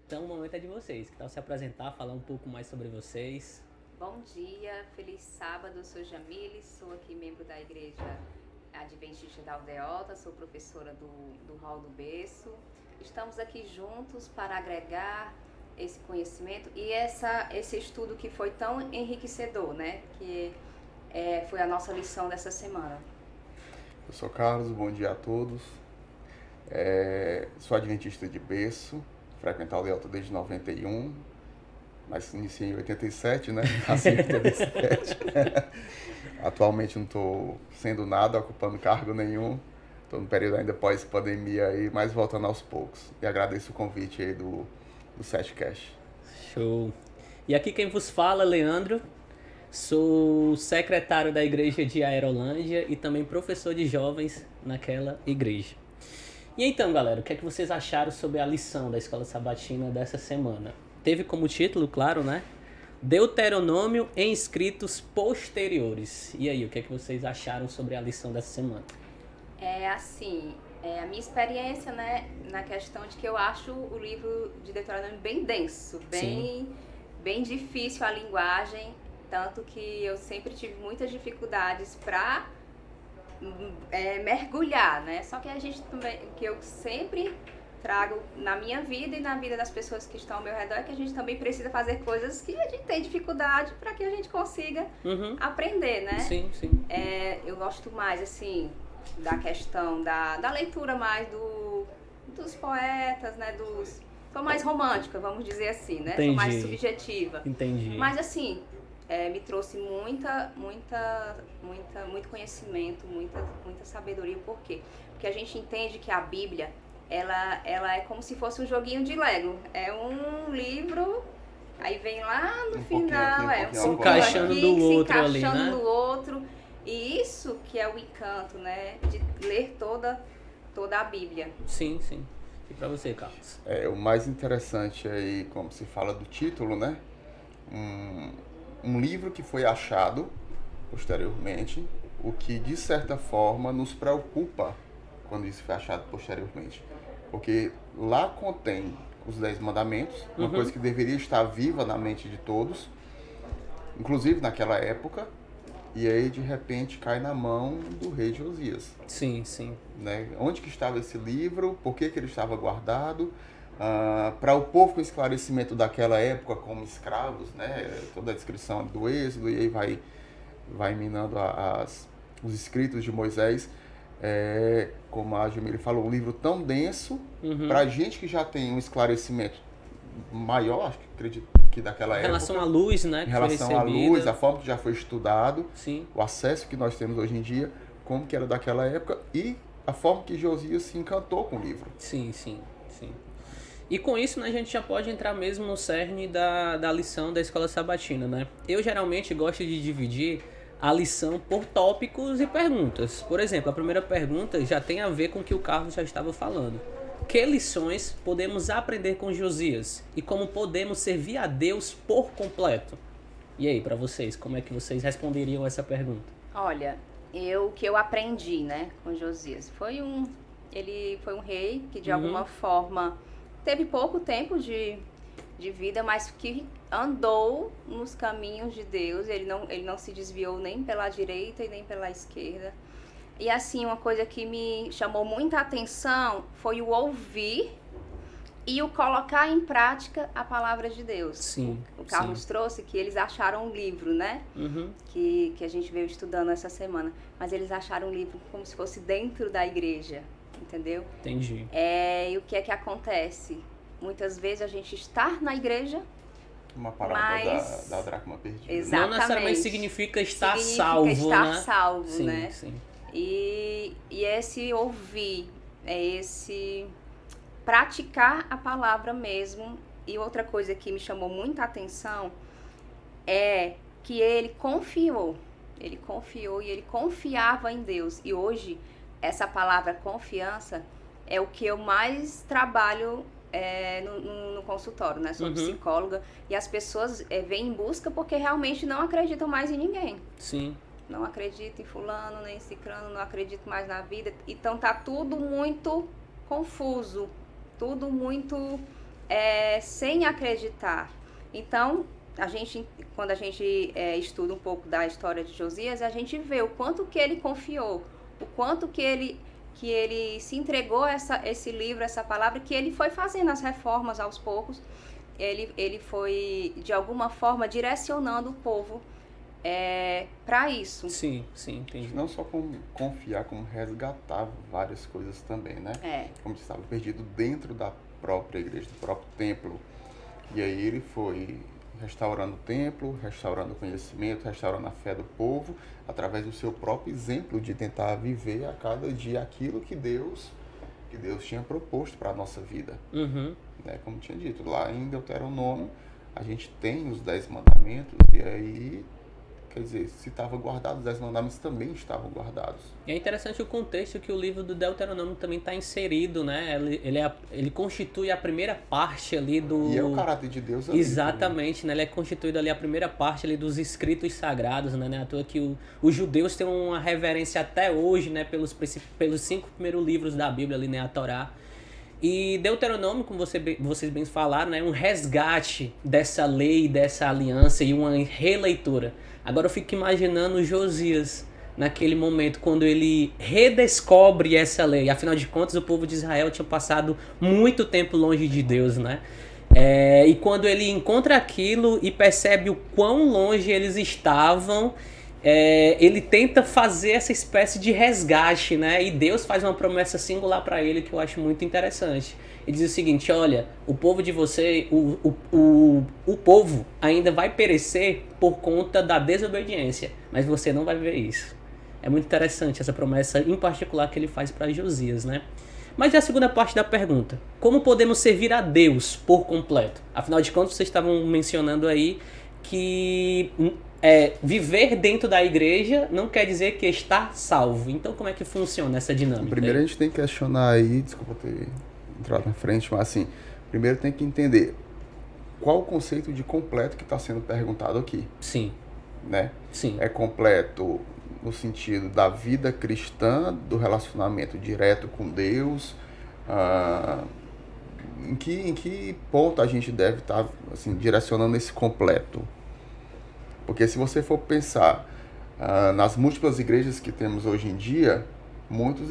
Então o momento é de vocês. Que tal se apresentar, falar um pouco mais sobre vocês? Bom dia, feliz sábado, sou Jamile, sou aqui membro da Igreja Adventista da Aldeota, sou professora do Hall do Berço. Estamos aqui juntos para agregar esse conhecimento e esse estudo que foi tão enriquecedor, né? Que foi a nossa lição dessa semana. Eu sou Carlos, bom dia a todos. Sou adventista de berço, frequento a Aldeota desde 91, mas iniciei em 87, né? Nasci em 87. Atualmente não estou sendo nada, ocupando cargo nenhum. Estou no período ainda pós-pandemia aí, mas voltando aos poucos. E agradeço o convite aí do Setcast. Show! E aqui quem vos fala, Leandro. Sou secretário da igreja de Aerolândia e também professor de jovens naquela igreja. E então, galera, o que é que vocês acharam sobre a lição da Escola Sabatina dessa semana? Teve como título, claro, né? Deuteronômio em escritos posteriores. E aí, o que é que vocês acharam sobre a lição dessa semana? A minha experiência, né, na questão de que eu acho o livro de Deuteronômio bem denso, bem difícil a linguagem, tanto que eu sempre tive muitas dificuldades para mergulhar, né? Só que a gente também, que eu sempre trago na minha vida e na vida das pessoas que estão ao meu redor, é que a gente também precisa fazer coisas que a gente tem dificuldade para que a gente consiga aprender, né? Sim. Eu gosto mais, assim, da questão da leitura mais dos poetas, né? Sou mais romântica, vamos dizer assim, né? Entendi. Sou mais subjetiva. Entendi. Mas, assim, me trouxe muito conhecimento, muita sabedoria. Por quê? Porque a gente entende que a Bíblia, ela é como se fosse um joguinho de Lego. É um livro, aí vem lá no final, se encaixando do outro ali, né? Se encaixando no outro. E isso que é o encanto, né? De ler toda a Bíblia. Sim. E pra você, Carlos? O mais interessante aí, como se fala do título, né? Um livro que foi achado posteriormente, o que de certa forma nos preocupa quando isso foi achado posteriormente. Porque lá contém os 10 mandamentos, uma coisa que deveria estar viva na mente de todos, inclusive naquela época, e aí de repente cai na mão do rei Josias. Sim. Né? Onde que estava esse livro? Por que ele estava guardado? Para o povo com esclarecimento daquela época como escravos, né? Toda a descrição do Êxodo, e aí vai minando os escritos de Moisés. Como a Jamile falou, um livro tão denso, para a gente que já tem um esclarecimento maior, acho que acredito que daquela época. Em relação à luz, né? Em relação à luz, a forma que já foi estudado, Sim. o acesso que nós temos hoje em dia, como que era daquela época e a forma que Josias se encantou com o livro. Sim. E com isso, né, a gente já pode entrar mesmo no cerne da lição da Escola Sabatina, né? Eu geralmente gosto de dividir a lição por tópicos e perguntas. Por exemplo, a primeira pergunta já tem a ver com o que o Carlos já estava falando. Que lições podemos aprender com Josias? E como podemos servir a Deus por completo? E aí, para vocês, como é que vocês responderiam essa pergunta? Olha, o que eu aprendi, né, com Josias, ele foi um rei que de alguma forma teve pouco tempo de vida, mas que andou nos caminhos de Deus. Ele não se desviou nem pela direita e nem pela esquerda. E assim, uma coisa que me chamou muita atenção foi o ouvir e o colocar em prática a palavra de Deus. Sim. O Carlos trouxe que eles acharam um livro, né? Que a gente veio estudando essa semana. Mas eles acharam um livro como se fosse dentro da igreja, entendeu? Entendi. E o que é que acontece? Muitas vezes a gente está na igreja, uma parábola da dracma perdida. Exatamente. Não necessariamente significa estar salvo, estar né? salvo, né? Sim. E esse ouvir, esse praticar a palavra mesmo. E outra coisa que me chamou muita atenção é que ele confiou e ele confiava em Deus. E hoje, essa palavra confiança é o que eu mais trabalho no consultório, né? Sou psicóloga e as pessoas vêm em busca porque realmente não acreditam mais em ninguém. Sim. Não acredito em fulano, nem em ciclano, não acredito mais na vida. Então tá tudo muito confuso, tudo muito sem acreditar. Então, quando a gente estuda um pouco da história de Josias, a gente vê o quanto que ele confiou, o quanto que ele se entregou a esse livro, essa palavra, que ele foi fazendo as reformas aos poucos. Ele foi, de alguma forma, direcionando o povo para isso. Sim, entendi. Não só confiar, como resgatar várias coisas também, né? Como estava perdido dentro da própria igreja, do próprio templo. E aí ele foi restaurando o templo, restaurando o conhecimento, restaurando a fé do povo, através do seu próprio exemplo de tentar viver a cada dia aquilo que Deus tinha proposto para a nossa vida. Né? Como tinha dito, lá em Deuteronômio, a gente tem os 10 mandamentos, e aí, quer dizer, se estava guardado, os 10 mandamentos também estavam guardados. E é interessante o contexto que o livro do Deuteronômio também está inserido, né? Ele constitui a primeira parte ali do... E é o caráter de Deus ali. Exatamente, né? Ele é constituído ali a primeira parte ali dos escritos sagrados, né? Não é à toa que os judeus têm uma reverência até hoje, né? Pelos 5 primeiros livros da Bíblia ali, né? A Torá. E Deuteronômio, como vocês bem falaram, é um resgate dessa lei, dessa aliança e uma releitura. Agora eu fico imaginando Josias naquele momento, quando ele redescobre essa lei. Afinal de contas, o povo de Israel tinha passado muito tempo longe de Deus, né? E quando ele encontra aquilo e percebe o quão longe eles estavam, ele tenta fazer essa espécie de resgate, né? E Deus faz uma promessa singular para ele que eu acho muito interessante. Ele diz o seguinte: olha, o povo de você, o povo ainda vai perecer por conta da desobediência, mas você não vai ver isso. É muito interessante essa promessa em particular que ele faz para Josias, né? Mas e a segunda parte da pergunta? Como podemos servir a Deus por completo? Afinal de contas, vocês estavam mencionando aí que viver dentro da igreja não quer dizer que está salvo. Então, como é que funciona essa dinâmica? Primeiro a gente tem que questionar aí, desculpa ter entrado na frente, mas assim, primeiro tem que entender qual o conceito de completo que está sendo perguntado aqui. Sim. Né? Sim. É completo no sentido da vida cristã, do relacionamento direto com Deus, em que ponto a gente deve estar assim, direcionando esse completo? Porque se você for pensar nas múltiplas igrejas que temos hoje em dia, muitos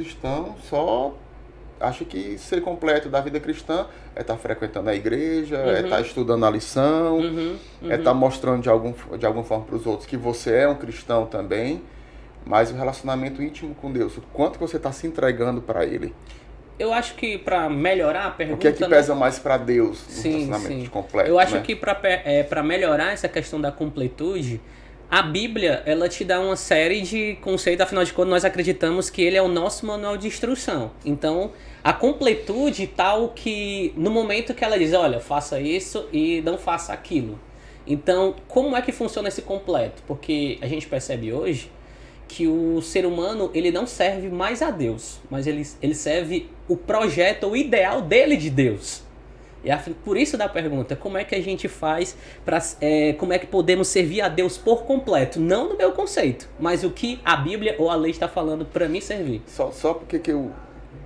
acham que ser completo da vida cristã é estar frequentando a igreja, é estar estudando a lição, é estar mostrando de alguma forma para os outros que você é um cristão também, mas o relacionamento íntimo com Deus, o quanto você está se entregando para Ele. Eu acho que para melhorar a pergunta... O que é que pesa mais para Deus no relacionamento de completo? Eu acho que para melhorar essa questão da completude, a Bíblia, ela te dá uma série de conceitos, afinal de contas nós acreditamos que ele é o nosso manual de instrução. Então, a completude tal que no momento que ela diz, olha, faça isso e não faça aquilo. Então, como é que funciona esse completo? Porque a gente percebe hoje que o ser humano, ele não serve mais a Deus, mas ele serve o projeto, o ideal dele de Deus. E por isso da pergunta, como é que a gente faz, como é que podemos servir a Deus por completo? Não no meu conceito, mas o que a Bíblia ou a lei está falando para mim servir. Só porque que eu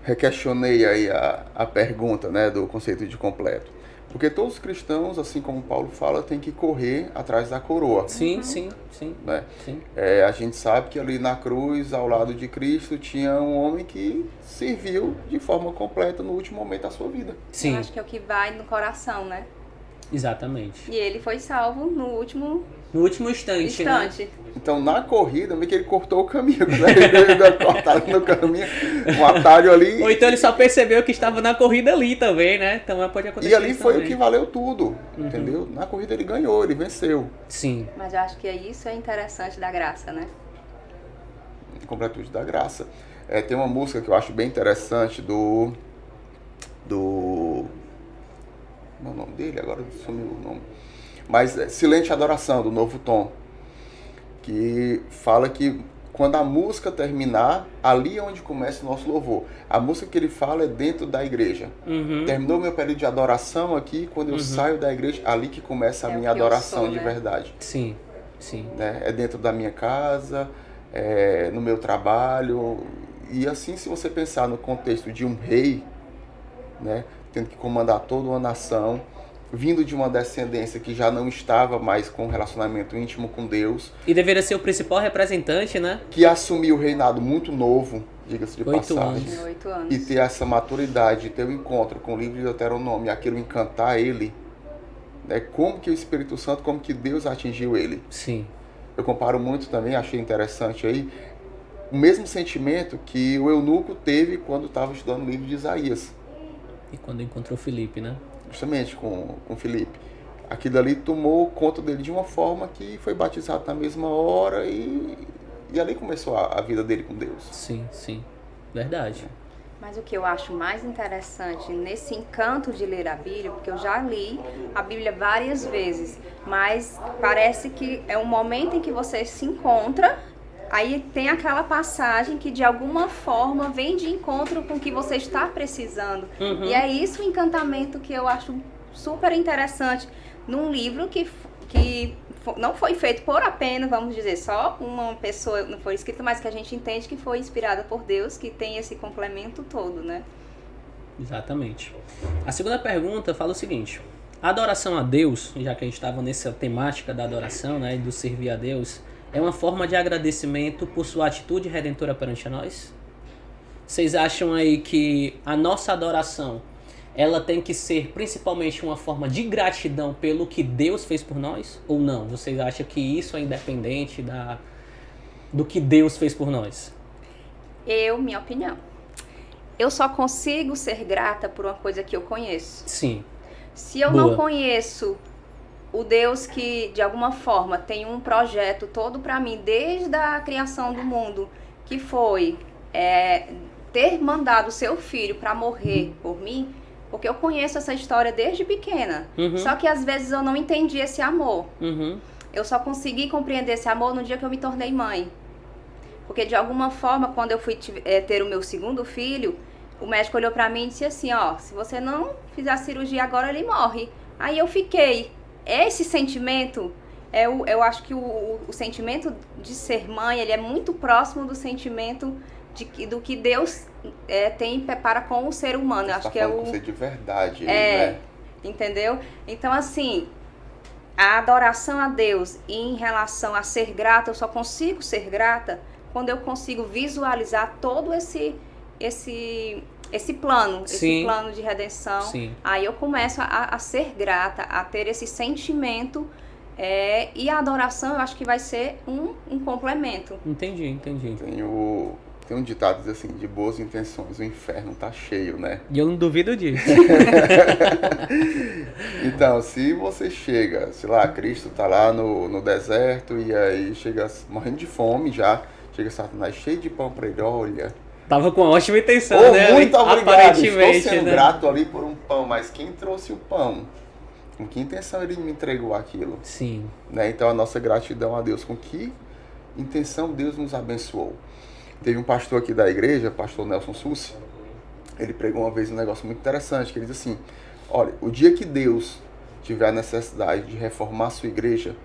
requestionei aí a pergunta, né, do conceito de completo. Porque todos os cristãos, assim como Paulo fala, têm que correr atrás da coroa. Sim. Né? Sim. A gente sabe que ali na cruz, ao lado de Cristo, tinha um homem que serviu de forma completa no último momento da sua vida. Sim. Eu acho que é o que vai no coração, né? Exatamente. E ele foi salvo no último instante. Né? Então, na corrida, meio que ele cortou o caminho, né? Ele deu cortado no caminho, um atalho ali. Ou então ele só percebeu que estava na corrida ali também, né? Então pode acontecer. E ali foi também. o que valeu tudo, entendeu? Na corrida ele ganhou, ele venceu. Sim. Mas eu acho que isso é interessante da graça, né? Completude da graça. Tem uma música que eu acho bem interessante do... Como é o nome dele? Agora sumiu o nome. Mas Silente Adoração, do Novo Tom. Que fala que quando a música terminar, ali é onde começa o nosso louvor. A música que ele fala é dentro da igreja. Terminou meu período de adoração aqui, quando eu saio da igreja, ali que começa a minha adoração de verdade. Sim. Né? É dentro da minha casa, no meu trabalho. E assim, se você pensar no contexto de um rei, né? tendo que comandar toda uma nação, vindo de uma descendência que já não estava mais com um relacionamento íntimo com Deus. E deveria ser o principal representante, né? Que assumiu o reinado muito novo, diga-se de 8 passagem. anos. 8 anos. E ter essa maturidade, ter o encontro com o livro de Deuteronômio, e aquilo encantar ele. Né? Como que o Espírito Santo, como que Deus atingiu ele. Sim. Eu comparo muito também, achei interessante aí, o mesmo sentimento que o eunuco teve quando estava estudando o livro de Isaías. E quando encontrou Filipe, né? Justamente com Filipe. Aquilo ali tomou conta dele de uma forma que foi batizado na mesma hora e ali começou a vida dele com Deus. Sim, sim. Verdade. Mas o que eu acho mais interessante nesse encanto de ler a Bíblia, porque eu já li a Bíblia várias vezes, mas parece que é um momento em que você se encontra, aí tem aquela passagem que de alguma forma vem de encontro com o que você está precisando. Uhum. E é isso o encantamento que eu acho super interessante num livro que não foi feito por apenas, vamos dizer, só uma pessoa, não foi escrito, mas que a gente entende que foi inspirada por Deus, que tem esse complemento todo, né? Exatamente. A segunda pergunta fala o seguinte: a adoração a Deus, já que a gente estava nessa temática da adoração, né, e do servir a Deus, é uma forma de agradecimento por sua atitude redentora perante nós? Vocês acham aí que a nossa adoração, ela tem que ser principalmente uma forma de gratidão pelo que Deus fez por nós? Ou não? Vocês acham que isso é independente do que Deus fez por nós? Minha opinião. Eu só consigo ser grata por uma coisa que eu conheço. Sim. Se eu não conheço o Deus que, de alguma forma, tem um projeto todo para mim, desde a criação do mundo, que foi ter mandado o seu filho para morrer por mim, porque eu conheço essa história desde pequena. Uhum. Só que às vezes eu não entendi esse amor. Uhum. Eu só consegui compreender esse amor no dia que eu me tornei mãe. Porque de alguma forma, quando eu fui ter o meu segundo filho, o médico olhou para mim e disse assim, ó, se você não fizer a cirurgia agora, ele morre. Aí eu fiquei. Esse sentimento, eu acho que o sentimento de ser mãe, ele é muito próximo do sentimento do que Deus tem para com o ser humano. Você acho tá que falando com você de verdade, né? Entendeu? Então, assim, a adoração a Deus em relação a ser grata, eu só consigo ser grata quando eu consigo visualizar todo esse plano, Sim. esse plano de redenção. Sim. Aí eu começo a ser grata, a ter esse sentimento, e a adoração eu acho que vai ser um complemento. Entendi. Tem um ditado que diz assim, de boas intenções, o inferno tá cheio, né? E eu não duvido disso. Então, se você chega, sei lá, Cristo tá lá no deserto e aí chega morrendo de fome já, chega Satanás cheio de pão pra ele, olha... Tava com ótima intenção, Oh, né? muito obrigado, estou Aparentemente, sendo né? grato ali por um pão, mas quem trouxe o pão? Com que intenção ele me entregou aquilo? Sim. Né? Então a nossa gratidão a Deus, com que intenção Deus nos abençoou? Teve um pastor aqui da igreja, pastor Nelson Sussi, ele pregou uma vez um negócio muito interessante, que ele diz assim, olha, o dia que Deus tiver a necessidade de reformar a sua igreja,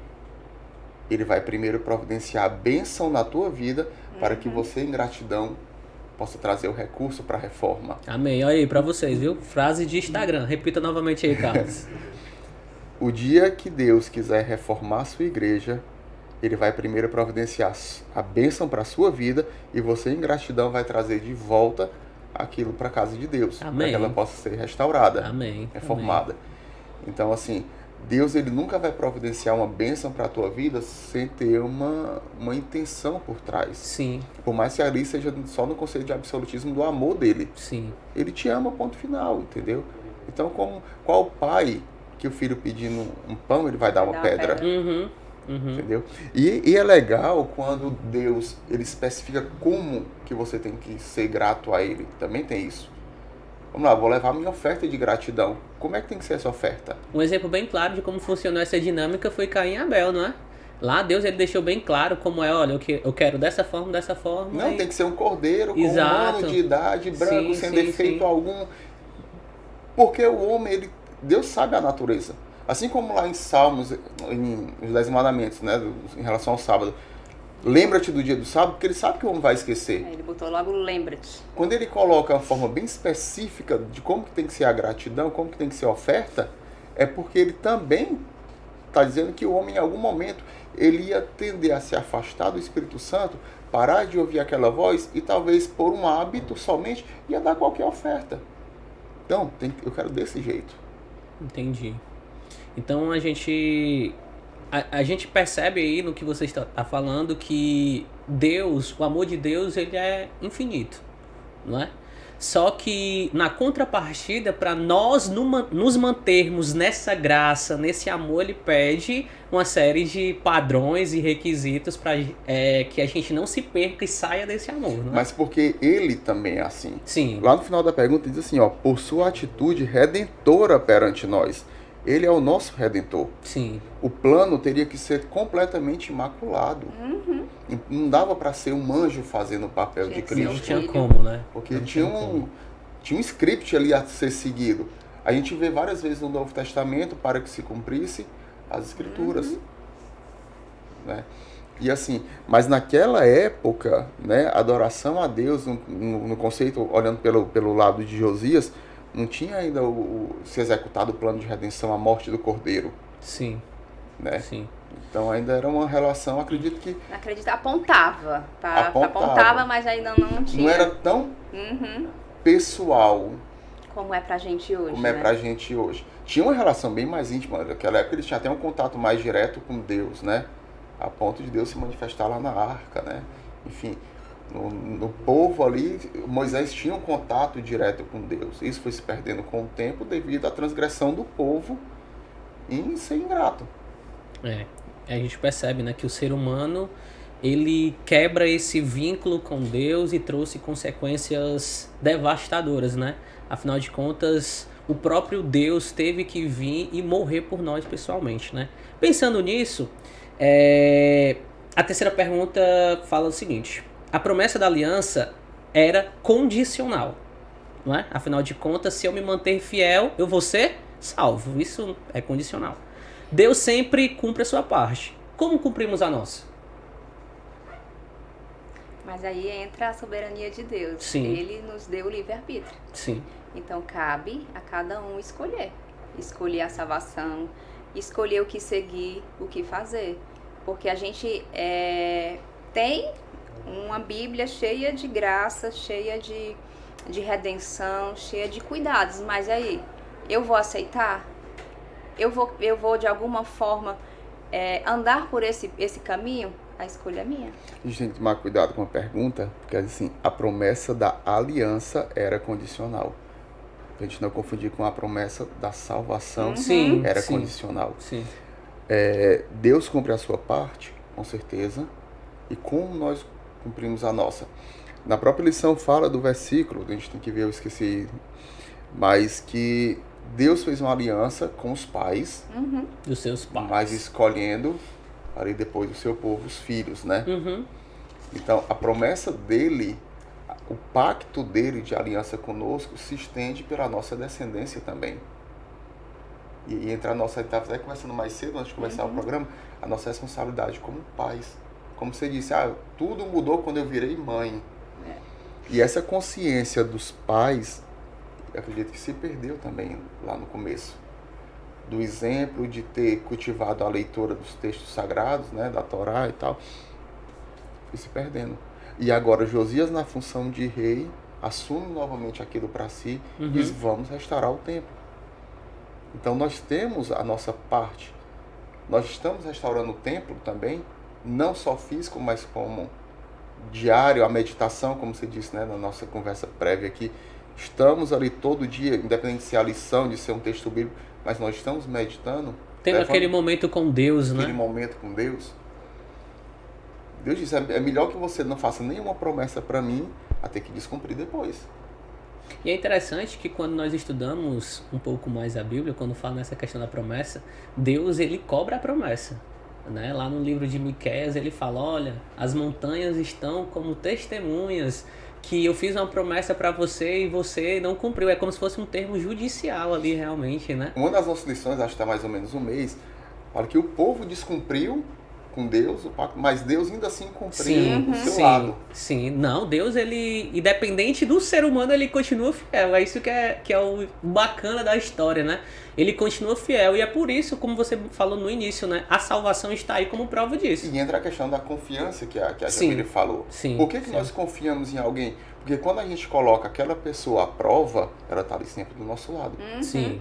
ele vai primeiro providenciar a bênção na tua vida, para que você, em gratidão, possa trazer o recurso para a reforma. Amém. Olha aí pra vocês, viu? Frase de Instagram. Repita novamente aí, Carlos. O dia que Deus quiser reformar a sua igreja, ele vai primeiro providenciar a bênção para a sua vida e você, em gratidão, vai trazer de volta aquilo para a casa de Deus. Amém. Para que ela possa ser restaurada, Amém. reformada. Amém. Então, assim, Deus ele nunca vai providenciar uma bênção para a tua vida sem ter uma intenção por trás. Sim. Por mais que ali seja só no conceito de absolutismo do amor dele. Sim. Ele te ama, ponto final, entendeu? Então, qual pai que o filho pedindo um pão, ele vai dar uma pedra? Uhum. Entendeu? E é legal quando Deus ele especifica como que você tem que ser grato a ele. Também tem isso. Vamos lá, vou levar a minha oferta de gratidão. Como é que tem que ser essa oferta? Um exemplo bem claro de como funcionou essa dinâmica foi Caim e Abel, não é? Lá Deus ele deixou bem claro como é, olha, eu quero dessa forma. Não, tem que ser um cordeiro com Exato. 1 ano de idade, branco, Sim, sem sim, defeito sim. algum. Porque o homem, Deus sabe a natureza. Assim como lá em Salmos, nos 10 mandamentos, né, em relação ao sábado, Lembra-te do dia do sábado, porque ele sabe que o homem vai esquecer. Ele botou logo lembra-te. Quando ele coloca uma forma bem específica de como que tem que ser a gratidão, como que tem que ser a oferta, é porque ele também está dizendo que o homem, em algum momento, ele ia tender a se afastar do Espírito Santo, parar de ouvir aquela voz e talvez por um hábito somente ia dar qualquer oferta. Então, eu quero desse jeito. Entendi. Então a gente percebe aí no que você está falando que Deus, o amor de Deus, ele é infinito, não é? Só que na contrapartida, para nós nos mantermos nessa graça, nesse amor, ele pede uma série de padrões e requisitos para que a gente não se perca e saia desse amor, não é? Mas porque ele também é assim. Sim. Lá no final da pergunta diz assim, ó, por sua atitude redentora perante nós. Ele é o nosso redentor. Sim. O plano teria que ser completamente imaculado. Uhum. Não dava para ser um anjo fazendo o papel de Tinha que ser Não Cristo. tinha como, né? Porque Não tinha como. um script ali a ser seguido. A gente vê várias vezes no Novo Testamento para que se cumprisse as Escrituras. Né? E assim, mas naquela época, né, a adoração a Deus, no conceito, olhando pelo lado de Josias, não tinha ainda se executado o plano de redenção, a morte do Cordeiro. Sim. Né? Sim. Então ainda era uma relação, acredito que Apontava, mas ainda não tinha. não era tão Uhum. pessoal Como é pra gente hoje, como né? é pra gente hoje. Tinha uma relação bem mais íntima. Naquela época eles tinham até um contato mais direto com Deus, né? A ponto de Deus se manifestar lá na arca, né? Enfim, no povo ali, Moisés tinha um contato direto com Deus. Isso foi se perdendo com o tempo devido à transgressão do povo em ser ingrato. A gente percebe, né, que o ser humano, ele quebra esse vínculo com Deus e trouxe consequências devastadoras, né? Afinal de contas, o próprio Deus teve que vir e morrer por nós pessoalmente, né? Pensando nisso, a terceira pergunta fala o seguinte: a promessa da aliança era condicional, não é? Afinal de contas, se eu me manter fiel, eu vou ser salvo. Isso é condicional. Deus sempre cumpre a sua parte. Como cumprimos a nossa? Mas aí entra a soberania de Deus. Sim. Ele nos deu o livre-arbítrio. Sim. Então cabe a cada um escolher. Escolher a salvação, escolher o que seguir, o que fazer. Porque a gente tem uma Bíblia cheia de graça, cheia de redenção, cheia de cuidados. Mas aí, eu vou aceitar? Eu vou de alguma forma andar por esse caminho? A escolha é minha. A gente tem que tomar cuidado com a pergunta, porque assim, a promessa da aliança era condicional. Pra gente não confundir com a promessa da salvação, Sim, era sim. condicional. Sim. Deus cumpre a sua parte, com certeza, e como nós cumprimos a nossa. Na própria lição fala do versículo, a gente tem que ver, eu esqueci, mas que Deus fez uma aliança com os pais, Dos seus pais. mas escolhendo ali depois do seu povo, os filhos, né? Uhum. Então, a promessa dele, o pacto dele de aliança conosco se estende pela nossa descendência também. E entre a nossa, estava até conversando mais cedo, antes de começar o programa, a nossa responsabilidade como pais. Como você disse, tudo mudou quando eu virei mãe. E essa consciência dos pais, eu acredito que se perdeu também lá no começo. Do exemplo de ter cultivado a leitura dos textos sagrados, né, da Torá e tal, foi se perdendo. E agora Josias, na função de rei, assume novamente aquilo para si e diz, vamos restaurar o templo. Então nós temos a nossa parte. Nós estamos restaurando o templo também, não só físico, mas como diário, a meditação, como você disse, né, na nossa conversa prévia aqui. Estamos ali todo dia, independente de ser a lição, de ser um texto bíblico, mas nós estamos meditando. Tendo aquele momento com Deus, né? Aquele momento com Deus. Deus disse, é melhor que você não faça nenhuma promessa para mim, a ter que descumprir depois. E é interessante que quando nós estudamos um pouco mais a Bíblia, quando fala nessa questão da promessa, Deus, ele cobra a promessa. Né? Lá no livro de Miqueias, ele fala, olha, as montanhas estão como testemunhas que eu fiz uma promessa para você e você não cumpriu. É como se fosse um termo judicial ali realmente, né? Uma das nossas lições, acho que está mais ou menos um mês, fala que o povo descumpriu com Deus, o pacto, mas Deus ainda assim cumpria Sim, o seu sim, lado. sim. Não, Deus, ele, independente do ser humano, ele continua fiel. É isso que é o bacana da história, né? Ele continua fiel. E é por isso, como você falou no início, né? A salvação está aí como prova disso. E entra a questão da confiança que a Sim, Jamile falou. sim, Por que sim. nós confiamos em alguém? Porque quando a gente coloca aquela pessoa à prova, ela está ali sempre do nosso lado. Sim,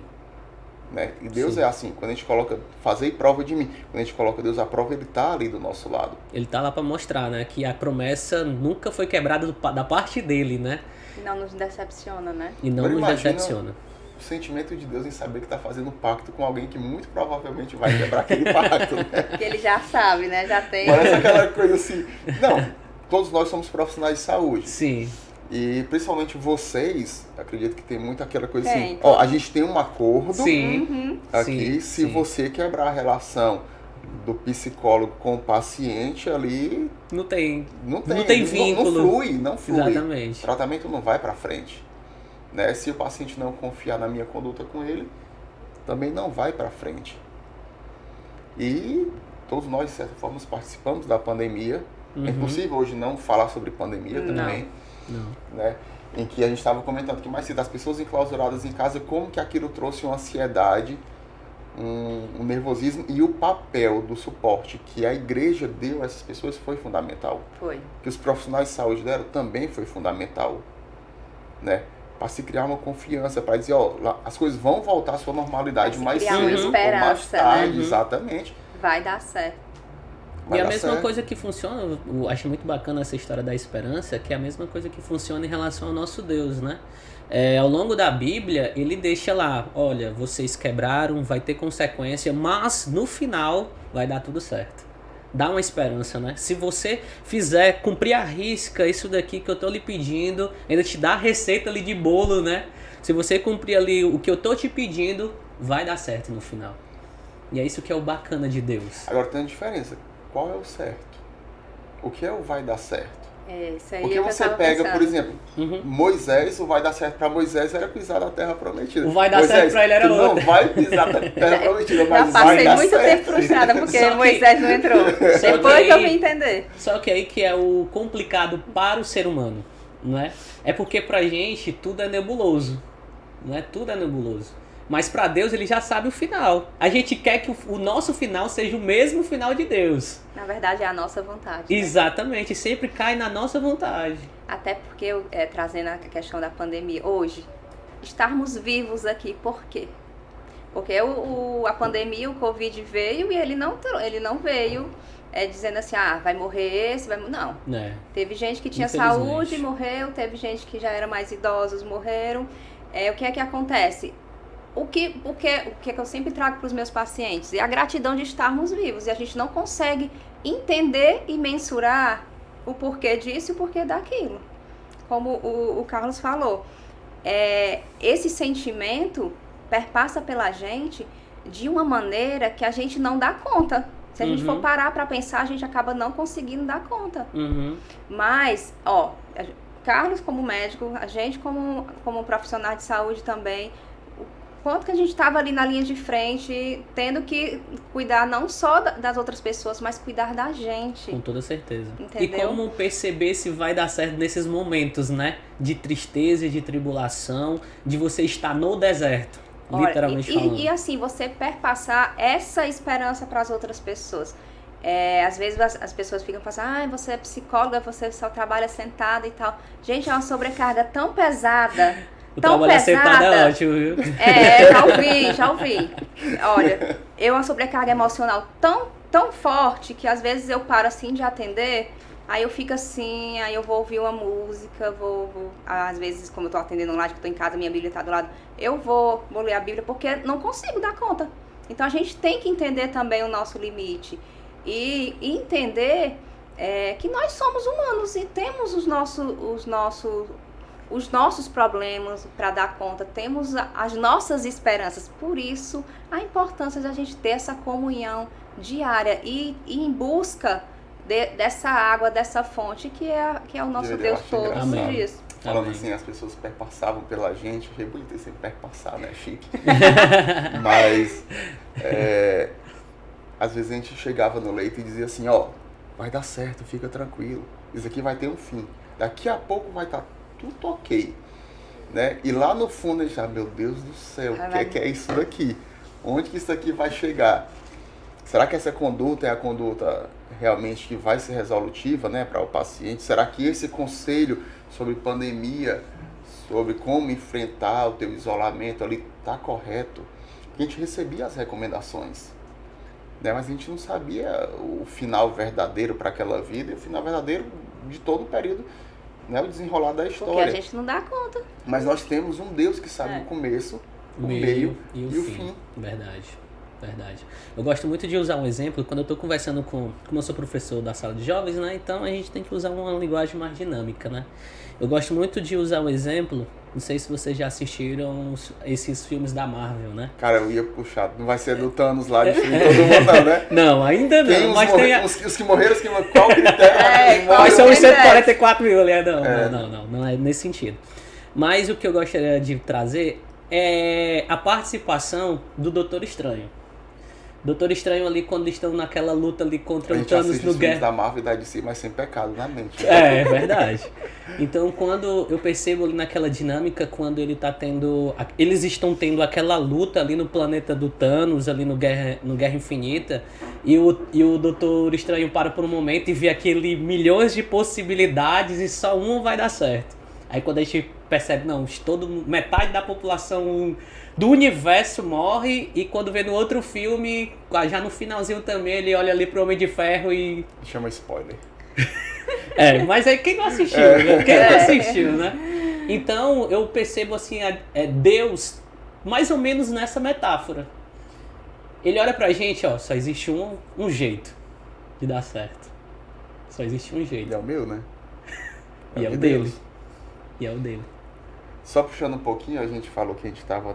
Né? E Deus Sim. é assim, quando a gente coloca, fazei prova de mim, quando a gente coloca Deus à prova, ele está ali do nosso lado. ele tá lá para mostrar, né? Que a promessa nunca foi quebrada da parte dele, né? Não nos decepciona, né? E não Agora nos imagina decepciona. O sentimento de Deus em saber que está fazendo um pacto com alguém que muito provavelmente vai quebrar aquele pacto. Né? Porque ele já sabe, né? Já tem. Parece aquela coisa assim. Não, todos nós somos profissionais de saúde. Sim, E principalmente vocês, acredito que tem muito aquela coisa assim. Tem. Ó, a gente tem um acordo sim, aqui. sim, Se sim. você quebrar a relação do psicólogo com o paciente ali, Não tem. não Não tem, tem vínculo. Não flui. Exatamente. O tratamento não vai para frente. Né? Se o paciente não confiar na minha conduta com ele, também não vai para frente. E todos nós, de certa forma, participamos da pandemia. É impossível hoje não falar sobre pandemia também. Não. Né? Em que a gente estava comentando que mais cedo as pessoas enclausuradas em casa, como que aquilo trouxe uma ansiedade, um nervosismo, e o papel do suporte que a igreja deu a essas pessoas foi fundamental. Foi. Que os profissionais de saúde deram também foi fundamental, né? Para se criar uma confiança, para dizer, ó, as coisas vão voltar à sua normalidade Pra se mais criar uma cedo ou mais esperança, tarde, né? exatamente. Vai dar certo. Vai E a dar mesma certo. coisa que funciona, eu acho muito bacana essa história da esperança, que é a mesma coisa que funciona em relação ao nosso Deus, né? Ao longo da Bíblia, ele deixa lá, olha, vocês quebraram, vai ter consequência, mas no final vai dar tudo certo. Dá uma esperança, né? Se você fizer, cumprir a risca, isso daqui que eu tô lhe pedindo, ainda te dá a receita ali de bolo, né? Se você cumprir ali o que eu tô te pedindo, vai dar certo no final. E é isso que é o bacana de Deus. Agora tem uma diferença. Qual é o certo? O que é o vai dar certo? Isso aí Porque é o que eu você tava pega, pensando. por exemplo, Moisés, o vai dar certo para Moisés era pisar na terra prometida. O vai dar Moisés, certo pra ele era tu outro. não vai pisar na terra prometida, Já mas vai passei dar muito certo. tempo frustrada porque Só que- Moisés não entrou. Depois que que eu aí- vim entender. Só que aí que é o complicado para o ser humano, não é? É porque pra gente tudo é nebuloso, não é? Tudo é nebuloso. Mas pra Deus ele já sabe o final. A gente quer que o nosso final seja o mesmo final de Deus. Na verdade, é a nossa vontade. né? Exatamente, sempre cai na nossa vontade. Até porque, trazendo a questão da pandemia, hoje, estarmos vivos aqui, por quê? Porque a pandemia, o Covid veio e ele não veio dizendo assim, vai morrer esse, não. Né? Teve gente que tinha Infelizmente. saúde e morreu, teve gente que já era mais idosos, morreram. O que é que acontece? O que eu sempre trago para os meus pacientes é a gratidão de estarmos vivos. E a gente não consegue entender e mensurar o porquê disso e o porquê daquilo. Como o Carlos falou, esse sentimento perpassa pela gente de uma maneira que a gente não dá conta. Se a gente for parar para pensar, a gente acaba não conseguindo dar conta. Mas, Carlos como médico, a gente como profissional de saúde também, quanto que a gente estava ali na linha de frente, tendo que cuidar não só das outras pessoas, mas cuidar da gente. Com toda certeza. Entendeu? E como perceber se vai dar certo nesses momentos, né? De tristeza, de tribulação, de você estar no deserto, Olha, literalmente falando. E assim, você perpassar essa esperança para as outras pessoas. Às vezes as pessoas ficam pensando, você é psicóloga, você só trabalha sentada e tal. Gente, é uma sobrecarga tão pesada. O tão trabalho pesada. sentado é ótimo, viu? Já ouvi. Olha, uma sobrecarga emocional tão forte que às vezes eu paro assim de atender, aí eu fico assim, aí eu vou ouvir uma música, às vezes, como eu tô atendendo lá, que eu tô em casa, minha Bíblia tá do lado, eu vou ler a Bíblia porque não consigo dar conta. Então a gente tem que entender também o nosso limite e entender que nós somos humanos e temos os nossos problemas para dar conta, temos as nossas esperanças. Por isso, a importância de a gente ter essa comunhão diária e ir em busca dessa água, dessa fonte que é o nosso Eu Deus acho todo engraçado. dias. Falando Amém. assim, as pessoas perpassavam pela gente, achei bonito esse perpassar, né? Chique. Mas às vezes a gente chegava no leito e dizia assim, ó, vai dar certo, fica tranquilo. Isso aqui vai ter um fim. Daqui a pouco vai estar tudo ok. Né? E lá no fundo a gente, meu Deus do céu, o que é isso daqui? Onde que isso aqui vai chegar? Será que essa conduta é a conduta realmente que vai ser resolutiva, né, para o paciente? Será que esse conselho sobre pandemia, sobre como enfrentar o teu isolamento ali, está correto? Porque a gente recebia as recomendações, né, mas a gente não sabia o final verdadeiro para aquela vida e o final verdadeiro de todo o período, né, o desenrolar da história. Porque a gente não dá conta. Mas nós temos um Deus que sabe o começo, o meio e o fim. Verdade. Eu gosto muito de usar um exemplo quando eu estou conversando como eu sou professor da sala de jovens, né? Então a gente tem que usar uma linguagem mais dinâmica, né? Eu gosto muito de usar um exemplo, não sei se vocês já assistiram esses filmes da Marvel, né? Cara, eu ia puxar, não vai ser do Thanos lá de destruir todo mundo não, né? Não, ainda não. Tem mas os que morreram, qual o critério? Quais são os 144 mil, né? Não é nesse sentido. Mas o que eu gostaria de trazer é a participação do Doutor Estranho. Doutor Estranho ali, quando estão naquela luta ali contra o Thanos no guerra. Da Marvel e da DC, mas sem pecado na mente. Né? É verdade. Então, quando eu percebo ali naquela dinâmica, quando ele tá tendo... Eles estão tendo aquela luta ali no planeta do Thanos, ali no Guerra Infinita, e o Doutor Estranho para por um momento e vê aquele milhões de possibilidades e só uma vai dar certo. Aí quando a gente percebe, não, metade da população do universo morre, e quando vê no outro filme, já no finalzinho também, ele olha ali pro Homem de Ferro e... Chama spoiler. Mas aí quem não assistiu, né? Quem não assistiu, né? Então eu percebo assim, Deus mais ou menos nessa metáfora. Ele olha pra gente, ó, só existe um jeito de dar certo. Só existe um jeito. E é o meu, né? E é o dele. E é o dele. Só puxando um pouquinho, a gente falou que a gente estava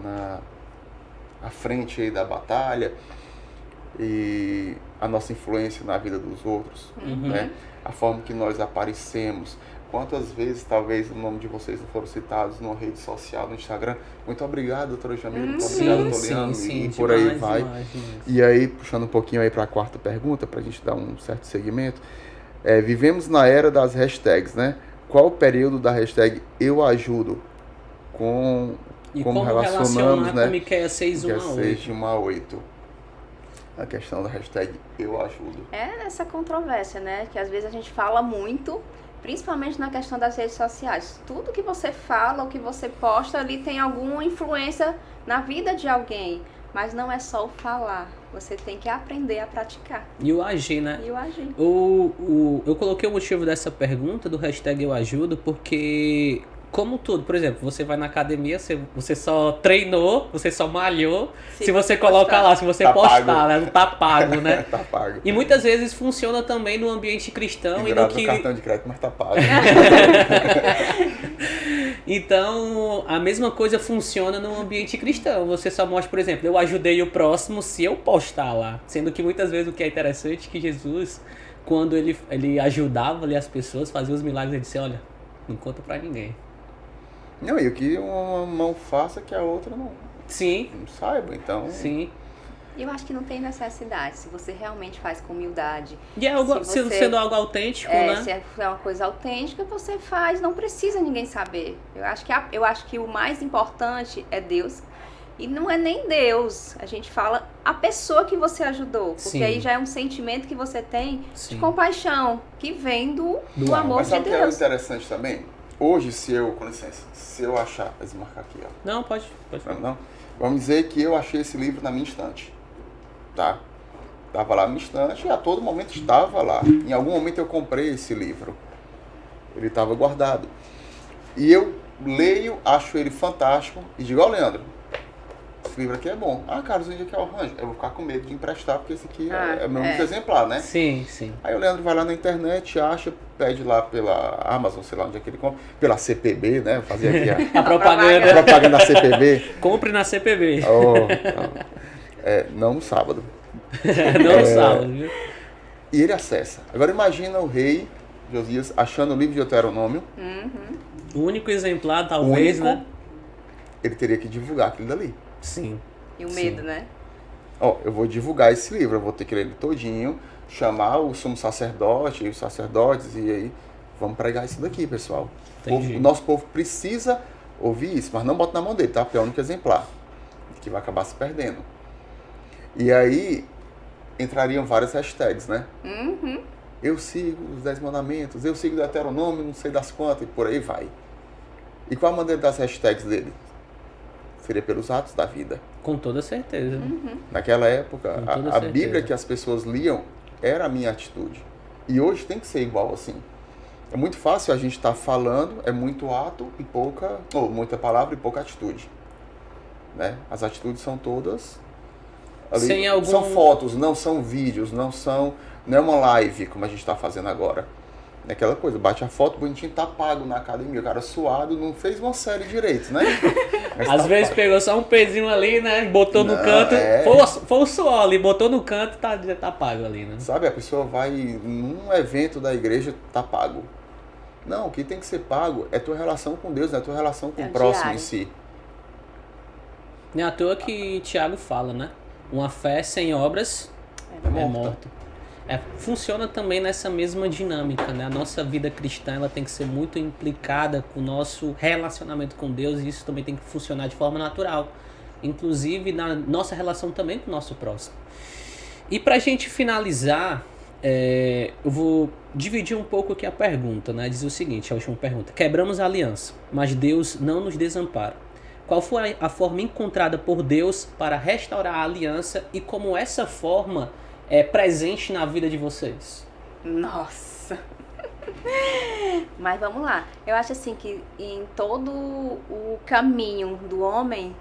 à frente aí da batalha e a nossa influência na vida dos outros, né? A forma que nós aparecemos. Quantas vezes, talvez, o nome de vocês não foram citados numa rede social, no Instagram. Muito obrigado, doutora Jamila. Muito obrigado, doutor Leandro. Sim, e por aí vai. Demais. E aí, puxando um pouquinho aí para a quarta pergunta, para a gente dar um certo segmento. Vivemos na era das hashtags, né? Qual o período da hashtag Eu Ajudo? Como relacionamos, né? Com Miqueias 6:1-8. A questão da hashtag Eu Ajudo. É essa controvérsia, né? Que às vezes a gente fala muito, principalmente na questão das redes sociais. Tudo que você fala, o que você posta ali tem alguma influência na vida de alguém. Mas não é só o falar. Você tem que aprender a praticar. E o agir, né? E o agir. Eu coloquei o motivo dessa pergunta do hashtag Eu Ajudo porque... Como tudo, por exemplo, você vai na academia, você só treinou, você só malhou. Se você colocar lá, se você postar, né, tá pago, né? Tá pago. E muitas vezes funciona também no ambiente cristão. E no cartão de crédito, mas tá pago. Então, a mesma coisa funciona no ambiente cristão. Você só mostra, por exemplo, eu ajudei o próximo se eu postar lá. Sendo que muitas vezes o que é interessante é que Jesus, quando ele ajudava ali as pessoas, fazia os milagres, ele disse, olha, não conta pra ninguém. Não, e o que uma mão faça que a outra não saiba, então... Sim. Eu acho que não tem necessidade, se você realmente faz com humildade. E é algo, sendo algo autêntico, né? Se é uma coisa autêntica, você faz, não precisa ninguém saber. Eu acho que o mais importante é Deus. E não é nem Deus, a gente fala a pessoa que você ajudou. Porque aí já é um sentimento que você tem de compaixão, que vem do amor de Deus. Mas sabe o que é interessante também? Hoje, com licença, se eu achar, vou desmarcar aqui, ó. Não, pode falar. Não. Vamos dizer que eu achei esse livro na minha estante, tá? Estava lá na minha estante e a todo momento estava lá. Em algum momento eu comprei esse livro. Ele estava guardado. E eu leio, acho ele fantástico e digo, ó, Leandro, esse livro aqui é bom. Ah, Carlos, onde é que é o arranjo? Eu vou ficar com medo de emprestar, porque esse aqui é o meu único exemplar, né? Sim. Aí o Leandro vai lá na internet, acha, pede lá pela Amazon, sei lá onde é que ele compra, pela CPB, né? Fazer aqui a propaganda. Propaganda da CPB. Compre na CPB. Não no sábado. Não no sábado, viu? E ele acessa. Agora imagina o rei Josias achando o livro de Deuteronômio. O único exemplar, talvez, né? Ele teria que divulgar aquilo dali. Sim. E o medo, né? ó, eu vou divulgar esse livro, eu vou ter que ler ele todinho, chamar o sumo sacerdote e os sacerdotes e aí vamos pregar isso daqui, pessoal. O nosso povo precisa ouvir isso, mas não bota na mão dele, tá? Porque é o único exemplar que vai acabar se perdendo. E aí entrariam várias hashtags, né? Uhum. Eu sigo os 10 mandamentos, eu sigo o Deuteronômio, não sei das quantas, e por aí vai. E qual a maneira das hashtags dele? Seria pelos atos da vida. Com toda certeza. Uhum. Naquela época, Com toda a certeza. Bíblia que as pessoas liam era a minha atitude. E hoje tem que ser igual assim. É muito fácil a gente estar falando, é muito ato e pouca, ou muita palavra e pouca atitude. Né? As atitudes são todas ali, Sem algum... são fotos, não são vídeos, não é uma live como a gente está fazendo agora. É aquela coisa, bate a foto bonitinho, tá pago na academia, o cara suado, não fez uma série direito, né? Mas Às tá vezes pago. pegou só um pezinho ali, né? Botou no Não, canto. é. Foi o suor ali, botou no canto e tá pago ali, né? Sabe, a pessoa vai num evento da igreja, tá pago. Não, o que tem que ser pago é tua relação com Deus, é tua relação com É o o próximo diário. em si. Não é à toa que Tiago fala, né? Uma fé sem obras É é morta. morta. Funciona também nessa mesma dinâmica, né? A nossa vida cristã ela tem que ser muito implicada com o nosso relacionamento com Deus e isso também tem que funcionar de forma natural. Inclusive na nossa relação também com o nosso próximo. E pra gente finalizar, eu vou dividir um pouco aqui a pergunta, né? Diz o seguinte, a última pergunta. Quebramos a aliança, mas Deus não nos desampara. Qual foi a forma encontrada por Deus para restaurar a aliança e como essa forma é presente na vida de vocês? Nossa! Mas vamos lá. Eu acho assim que em todo o caminho do homem,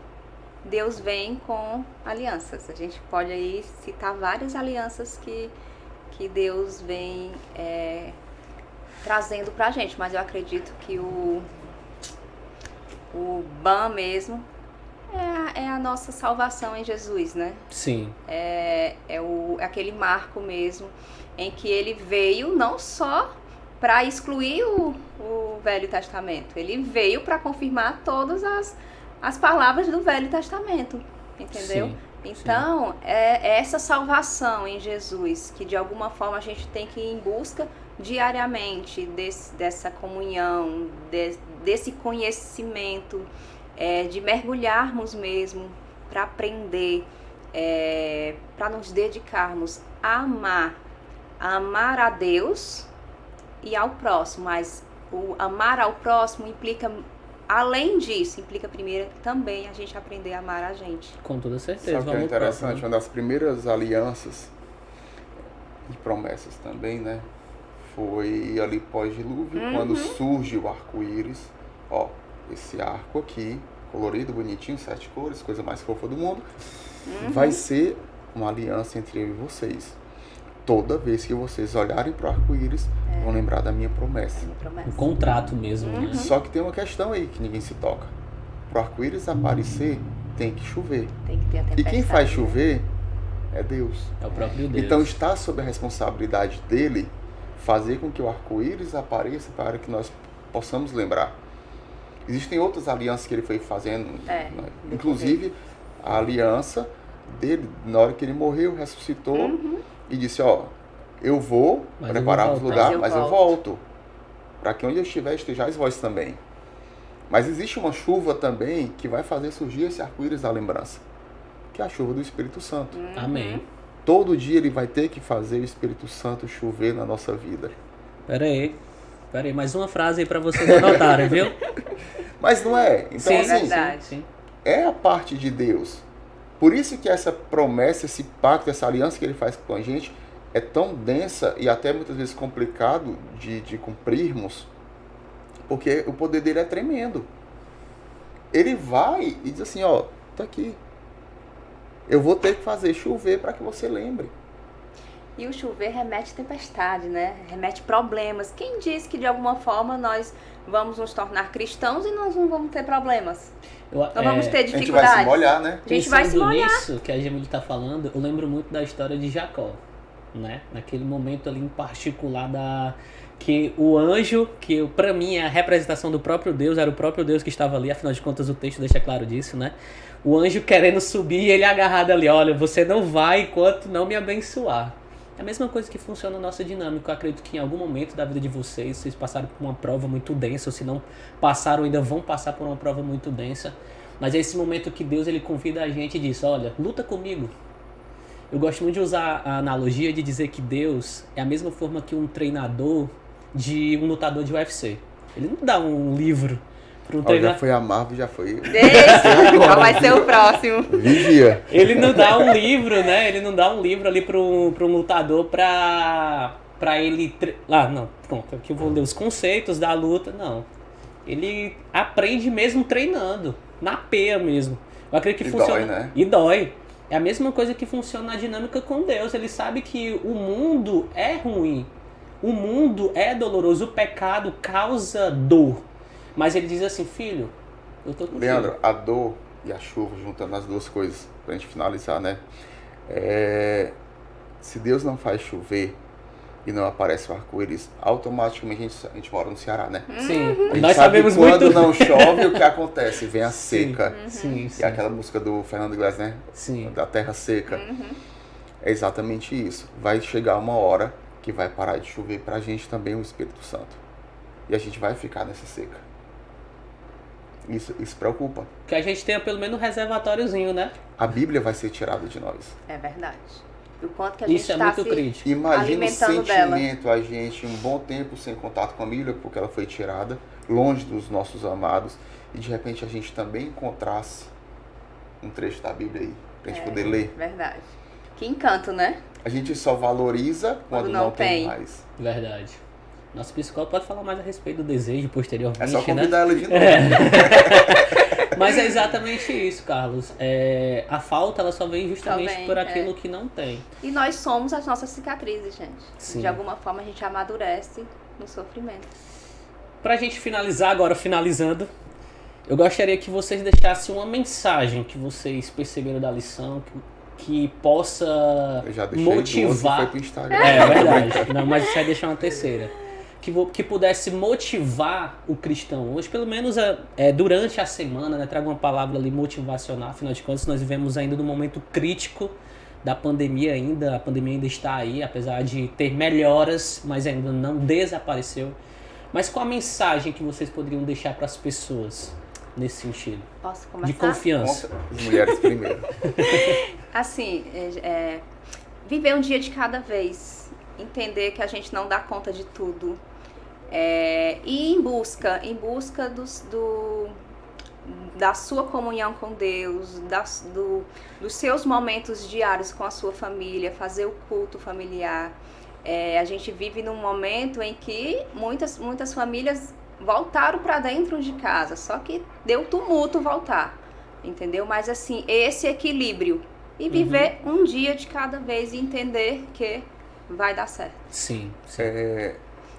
Deus vem com alianças. A gente pode aí citar várias alianças que Deus vem trazendo pra gente. Mas eu acredito que o BAM mesmo é a nossa salvação em Jesus, né? Sim. É aquele marco mesmo em que ele veio não só para excluir o Velho Testamento, ele veio para confirmar todas as palavras do Velho Testamento, entendeu? Sim, Então, é essa salvação em Jesus que de alguma forma a gente tem que ir em busca diariamente dessa comunhão, desse conhecimento, de mergulharmos mesmo para aprender, para nos dedicarmos a amar a Deus e ao próximo, mas o amar ao próximo implica, além disso, implica primeiro também a gente aprender a amar a gente. Com toda certeza. Sabe o que é Vamos ao interessante? próximo. Uma das primeiras alianças e promessas também, né? Foi ali pós-dilúvio, quando surge o arco-íris. Ó, esse arco aqui, colorido, bonitinho, 7 cores, coisa mais fofa do mundo, vai ser uma aliança entre eu e vocês. Toda vez que vocês olharem para o arco-íris, vão lembrar da minha promessa. Um contrato mesmo, né? Só que tem uma questão aí que ninguém se toca. Para o arco-íris aparecer, tem que chover. Tem que ter a E tempestade. quem faz chover é Deus. É o próprio Deus. Então está sob a responsabilidade dele fazer com que o arco-íris apareça para que nós possamos lembrar. Existem outras alianças que ele foi fazendo, né? Inclusive a aliança dele, na hora que ele morreu, ressuscitou e disse, ó, eu vou Mas eu preparar vou os voltar. lugares, mas eu volto. Para que onde eu estiver, estejais vós também. Mas existe uma chuva também que vai fazer surgir esse arco-íris da lembrança, que é a chuva do Espírito Santo. Amém. Todo dia ele vai ter que fazer o Espírito Santo chover na nossa vida. Pera aí, mais uma frase aí pra vocês anotarem, viu? Mas não é. Então, Sim, assim, verdade. sim. é a parte de Deus. Por isso que essa promessa, esse pacto, essa aliança que ele faz com a gente é tão densa e até muitas vezes complicado de cumprirmos, porque o poder dele é tremendo. Ele vai e diz assim, ó, tá aqui. Eu vou ter que fazer chover para que você lembre. E o chover remete tempestade, né? Remete problemas. Quem diz que de alguma forma nós vamos nos tornar cristãos e nós não vamos ter problemas? Não vamos ter A gente vai dificuldades. se molhar, né? A gente vai se Pensando molhar. nisso que a Jamile tá falando, eu lembro muito da história de Jacó, né? Naquele momento ali em particular que o anjo, que para mim é a representação do próprio Deus, era o próprio Deus que estava ali, afinal de contas o texto deixa claro disso, né? O anjo querendo subir e ele agarrado ali, olha, você não vai enquanto não me abençoar. É a mesma coisa que funciona na nossa dinâmica. Eu acredito que em algum momento da vida de vocês passaram por uma prova muito densa, ou se não passaram, ainda vão passar por uma prova muito densa. Mas é esse momento que Deus ele convida a gente e diz, olha, luta comigo. Eu gosto muito de usar a analogia de dizer que Deus é a mesma forma que um treinador de um lutador de UFC. Ele não dá um livro para um treinador. Já foi a Marvel, já foi. Qual vai ser o próximo? Vigia. Ele não dá um livro, né? Ele não dá um livro ali para um lutador para ele... não, pronto, aqui eu vou ler os conceitos da luta. Não. Ele aprende mesmo treinando, na peia mesmo. Eu acredito que funciona... dói, né? E dói. É a mesma coisa que funciona na dinâmica com Deus. Ele sabe que o mundo é ruim. O mundo é doloroso. O pecado causa dor. Mas ele diz assim, filho, eu tô contigo. Leandro, a dor e a chuva, juntando as duas coisas, pra gente finalizar, né? Se Deus não faz chover e não aparece o arco-íris, automaticamente a gente mora no Ceará, né? Sim, A gente nós sabe sabemos quando muito. não chove, o que acontece? Vem a seca. Sim, sim. E aquela música do Fernando Iglesias, né? Sim. Da terra seca. É exatamente isso. Vai chegar uma hora que vai parar de chover pra gente também o Espírito Santo. E a gente vai ficar nessa seca. Isso preocupa. Que a gente tenha pelo menos um reservatóriozinho, né? A Bíblia vai ser tirada de nós. É verdade. O quanto que a gente Isso é está muito se crítico. Imagina o alimentando dela. sentimento, a gente um bom tempo sem contato com a Bíblia, porque ela foi tirada, longe dos nossos amados, e de repente a gente também encontrasse um trecho da Bíblia aí, pra gente poder ler. Verdade. Que encanto, né? A gente só valoriza quando não tem tem. mais. Verdade. Nosso psicólogo pode falar mais a respeito do desejo posteriormente, É só né? convidar ela de novo. Mas é exatamente isso, Carlos. A falta ela só vem justamente Só vem, por aquilo que não tem. E nós somos as nossas cicatrizes, gente. Sim. De alguma forma a gente amadurece no sofrimento. Pra gente finalizar agora, finalizando, eu gostaria que vocês deixassem uma mensagem que vocês perceberam da lição, que possa Eu já deixei duas e motivar. foi pro Instagram. É verdade. Não, mas você vai deixar uma terceira. Que pudesse motivar o cristão hoje, pelo menos durante a semana, né? Traga uma palavra ali motivacional. Afinal de contas, nós vivemos ainda num momento crítico da pandemia ainda. A pandemia ainda está aí, apesar de ter melhoras, mas ainda não desapareceu. Mas qual a mensagem que vocês poderiam deixar para as pessoas nesse sentido? Posso começar? De confiança. As mulheres primeiro. Assim, viver um dia de cada vez. Entender que a gente não dá conta de tudo. E em busca da sua comunhão com Deus, dos seus momentos diários com a sua família, fazer o culto familiar. A gente vive num momento em que muitas famílias voltaram para dentro de casa, só que deu tumulto voltar, entendeu? Mas assim, esse equilíbrio e viver um dia de cada vez e entender que vai dar certo. Sim.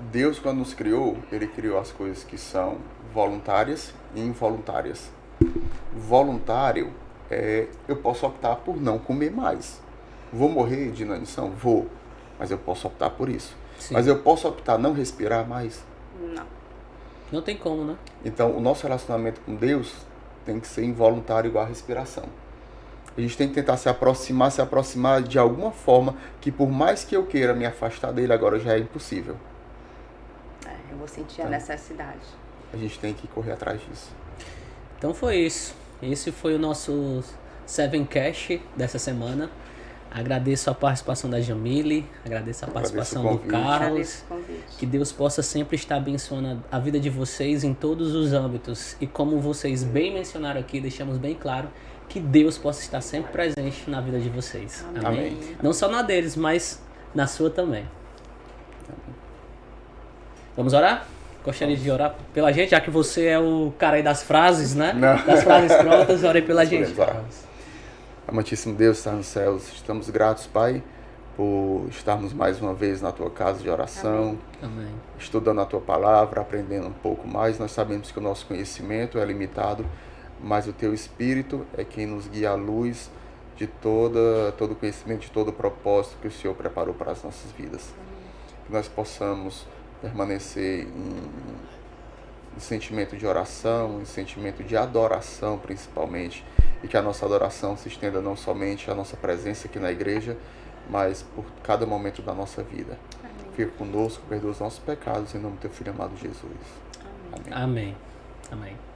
Deus, quando nos criou, Ele criou as coisas que são voluntárias e involuntárias. Voluntário, eu posso optar por não comer mais. Vou morrer de inanição? Vou. Mas eu posso optar por isso. Sim. Mas eu posso optar não respirar mais? Não. Não tem como, né? Então, o nosso relacionamento com Deus tem que ser involuntário igual a respiração. A gente tem que tentar se aproximar de alguma forma que por mais que eu queira me afastar dele, agora já é impossível. Eu vou sentir a necessidade. A gente tem que correr atrás disso. Então foi isso. Esse foi o nosso Seven Cash dessa semana. Agradeço a participação da Jamile, agradeço a participação do Carlos. Agradeço o convite. Que Deus possa sempre estar abençoando a vida de vocês em todos os âmbitos. E como vocês bem mencionaram aqui, deixamos bem claro, que Deus possa estar sempre presente na vida de vocês. Amém? Não só na deles, mas na sua também. Vamos orar? Gostaria de orar pela gente, já que você é o cara aí das frases, né? Não. Das frases prontas, ore pela gente. Podemos orar. Amantíssimo Deus, está nos céus, estamos gratos, Pai, por estarmos mais uma vez na Tua casa de oração, Amém. Estudando a Tua palavra, aprendendo um pouco mais. Nós sabemos que o nosso conhecimento é limitado, mas o Teu Espírito é quem nos guia à luz de todo conhecimento, de todo propósito que o Senhor preparou para as nossas vidas. Que nós possamos permanecer em sentimento de oração, em sentimento de adoração principalmente, e que a nossa adoração se estenda não somente à nossa presença aqui na igreja, mas por cada momento da nossa vida. Amém. Fica conosco, perdoa os nossos pecados, em nome do teu Filho amado Jesus. Amém. Amém. Amém.